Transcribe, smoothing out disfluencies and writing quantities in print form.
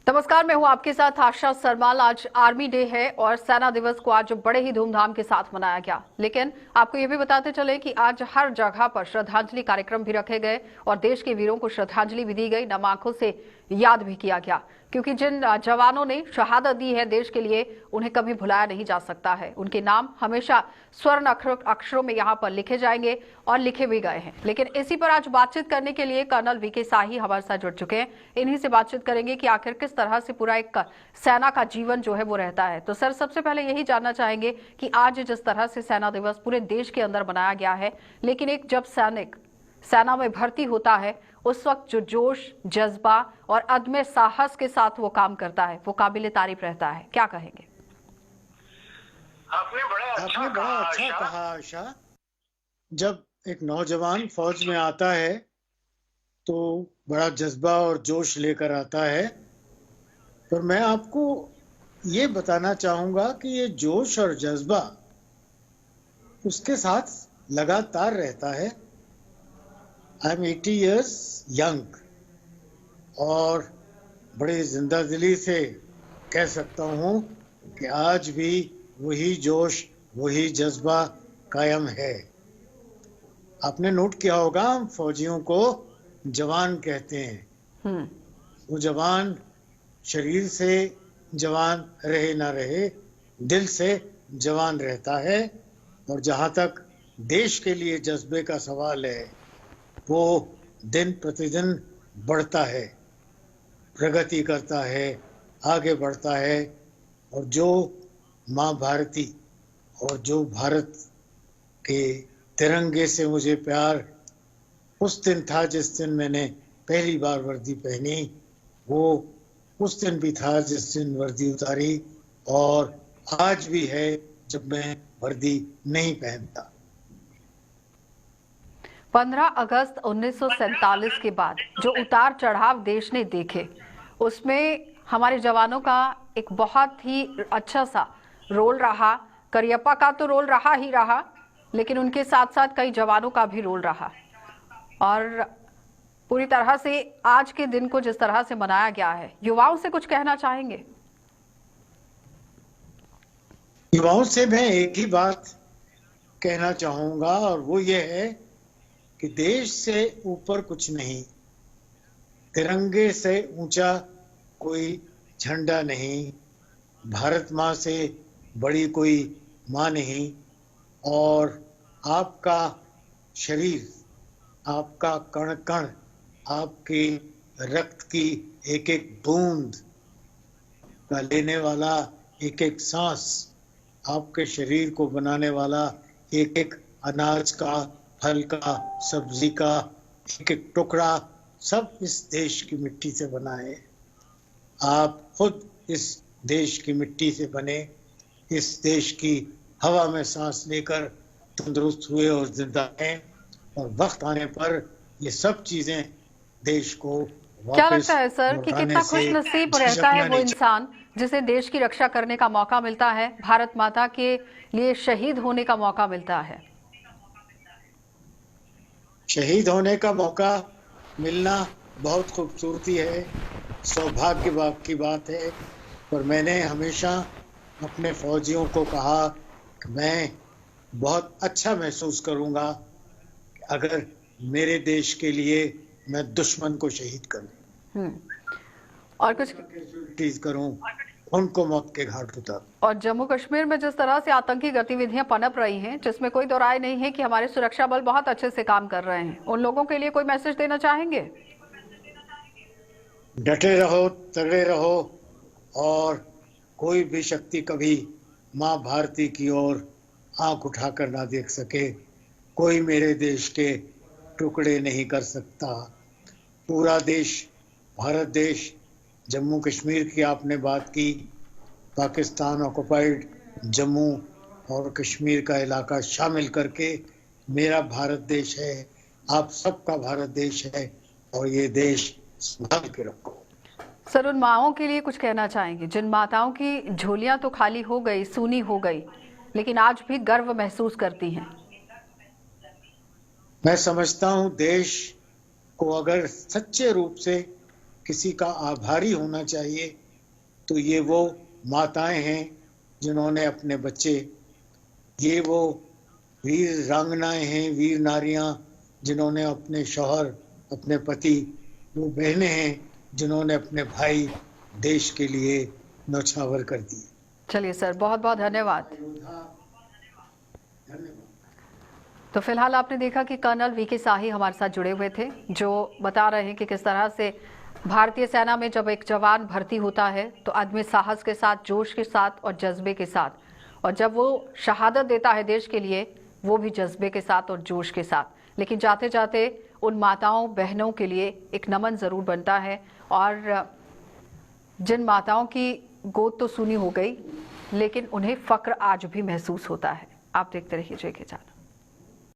नमस्कार, मैं हूं आपके साथ आशा सरमाल। आज आर्मी डे है और सेना दिवस को आज बड़े ही धूमधाम के साथ मनाया गया। लेकिन आपको ये भी बताते चले कि आज हर जगह पर श्रद्धांजलि कार्यक्रम भी रखे गए और देश के वीरों को श्रद्धांजलि भी दी गई, नम आंखों से याद भी किया गया। क्योंकि जिन जवानों ने शहादत दी है देश के लिए, उन्हें कभी भुलाया नहीं जा सकता है। उनके नाम हमेशा स्वर्ण अक्षरों में यहाँ पर लिखे जाएंगे और लिखे भी गए हैं। लेकिन इसी पर आज बातचीत करने के लिए कर्नल वीके साही हमारे साथ जुड़ चुके हैं। इन्हीं से बातचीत करेंगे कि आखिर किस तरह से पूरा एक सेना का जीवन जो है वो रहता है। तो सर, सबसे पहले यही जानना चाहेंगे कि आज जिस तरह से सेना दिवस पूरे देश के अंदर मनाया गया है, लेकिन एक जब सैनिक सेना में भर्ती होता है उस वक्त जो जोश, जज्बा और अदम्य साहस के साथ वो काम करता है, वो काबिले तारीफ रहता है। क्या कहेंगे? आपने बड़ा अच्छा कहा आशा। जब एक नौजवान फौज में आता है तो बड़ा जज्बा और जोश लेकर आता है। पर मैं आपको ये बताना चाहूंगा कि ये जोश और जज्बा उसके साथ लगातार रहता है। आई एम 80 years यंग और बड़ी जिंदादिली से कह सकता हूँ कि आज भी वही जोश, वही जज्बा कायम है। आपने नोट किया होगा, हम फौजियों को जवान कहते हैं। वो जवान शरीर से जवान रहे ना रहे, दिल से जवान रहता है। और जहाँ तक देश के लिए जज्बे का सवाल है, वो दिन प्रतिदिन बढ़ता है, प्रगति करता है, आगे बढ़ता है। और जो माँ भारती और जो भारत के तिरंगे से मुझे प्यार उस दिन था जिस दिन मैंने पहली बार वर्दी पहनी, वो उस दिन भी था जिस दिन वर्दी उतारी, और आज भी है जब मैं वर्दी नहीं पहनता। 15 अगस्त 1947 के बाद जो उतार चढ़ाव देश ने देखे, उसमें हमारे जवानों का एक बहुत ही अच्छा सा रोल रहा। करियप्पा का तो रोल रहा ही रहा, लेकिन उनके साथ साथ कई जवानों का भी रोल रहा। और पूरी तरह से आज के दिन को जिस तरह से मनाया गया है, युवाओं से कुछ कहना चाहेंगे? युवाओं से मैं एक ही बात कहना चाहूंगा, और वो ये है कि देश से ऊपर कुछ नहीं, तिरंगे से ऊंचा कोई झंडा नहीं, भारत माँ से बड़ी कोई माँ नहीं। और आपका शरीर, आपका कण कण, आपके रक्त की एक एक बूंद का लेने वाला एक एक सांस, आपके शरीर को बनाने वाला एक एक अनाज का, फल का, सब्जी का एक एक टुकड़ा, सब इस देश की मिट्टी से बना है। आप खुद इस देश की मिट्टी से बने, इस देश की हवा में सांस लेकर तंदुरुस्त हुए और जिंदा हैं। और वक्त आने पर ये सब चीजें देश को क्या लगता है सर कि कितना खुशनसीब रहता है वो इंसान जिसे देश की रक्षा करने का मौका मिलता है, भारत माता के लिए शहीद होने का मौका मिलता है? शहीद होने का मौका मिलना बहुत खूबसूरती है, सौभाग्य की बात है। पर मैंने हमेशा अपने फौजियों को कहा कि मैं बहुत अच्छा महसूस करूंगा अगर मेरे देश के लिए मैं दुश्मन को शहीद करूं और कुछ करूं, उनको मौत के घाट उतारूं। और जम्मू कश्मीर में जिस तरह से आतंकी गतिविधियां पनप रही हैं, जिसमें कोई दो राय नहीं है कि हमारे सुरक्षा बल बहुत अच्छे से काम कर रहे हैं, उन लोगों के लिए कोई मैसेज देना चाहेंगे? डटे रहो, तगड़े रहो, और कोई भी शक्ति कभी माँ भारती की ओर आंख उठाकर ना देख सके। कोई मेरे देश के टुकड़े नहीं कर सकता। पूरा देश, भारत देश, जम्मू कश्मीर की आपने बात की, पाकिस्तान ऑक्युपाइड जम्मू और कश्मीर का इलाका शामिल करके मेरा भारत देश है, आप सबका भारत देश है, और ये देश संभाल के रखो। सर, उन माओं के लिए कुछ कहना चाहेंगे जिन माताओं की झोलियां तो खाली हो गई, सूनी हो गई, लेकिन आज भी गर्व महसूस करती हैं? मैं समझता हूं देश को अगर सच्चे रूप से किसी का आभारी होना चाहिए तो ये वो माताएं हैं जिन्होंने अपने बच्चे, ये वो वीर रांगनाएं हैं, वीर नारियां जिन्होंने अपने शौहर, अपने पति, वो बहनें हैं जिन्होंने अपने भाई देश के लिए न्यौछावर कर दिए। चलिए सर, बहुत बहुत धन्यवाद। धन्यवाद। तो फिलहाल आपने देखा कि कर्नल वीके साही हमारे साथ जुड़े हुए थे, जो बता रहे हैं कि किस तरह से भारतीय सेना में जब एक जवान भर्ती होता है तो आदमी साहस के साथ, जोश के साथ और जज्बे के साथ, और जब वो शहादत देता है देश के लिए, वो भी जज्बे के साथ और जोश के साथ। लेकिन जाते जाते उन माताओं बहनों के लिए एक नमन ज़रूर बनता है, और जिन माताओं की गोद तो सुनी हो गई, लेकिन उन्हें फ़क्र आज भी महसूस होता है। आप देखते रहिए जय के साथ।